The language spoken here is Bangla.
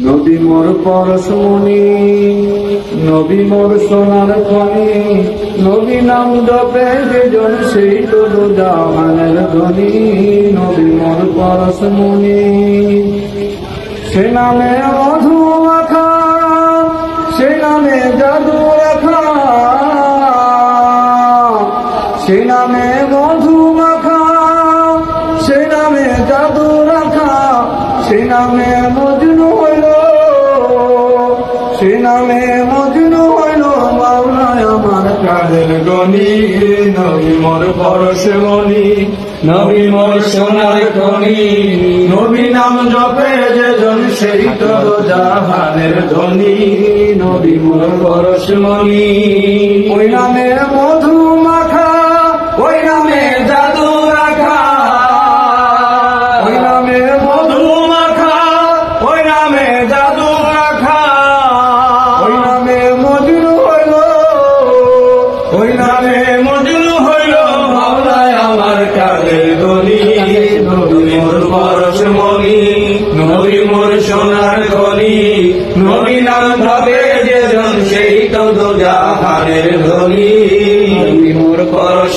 নবী মোর পরশমণি, নবী মোর সোনার খনি, নবী নাম জপে যেজন সেই তো জাহানের ধনী। নবী মোর পরশমণি, সে নামে মধু মাখা, সে নামে জাদু রাখা, সে নামে মধু মাখা, সে নামে জাদু রাখা, সে নামে মজনু হইল, সে নামে মজনু হইল মাওলায় আমার কাদের গনি। নবী মোর পরশমণি, নবী মোর সোনার খনি, নবী নাম জপে যেজন সেই তো জাহানের ধনী। নবী মোর পরশমণি, ওই নামে মধু মাখা, ওই নামে জাদু রাখা, ওই নামে মধু মাখা, ওই নামে জাদু রাখা, ওই নামে মজনু হইল, ওই নামে মজনু হইল মাওলায় আমার কাদের গনি। নবী মোর পরশমণি, নবী মোর সোনার খনি, নবী নাম জপে যেজন সেই তো জাহানের ধনী। নবী মোর পরশ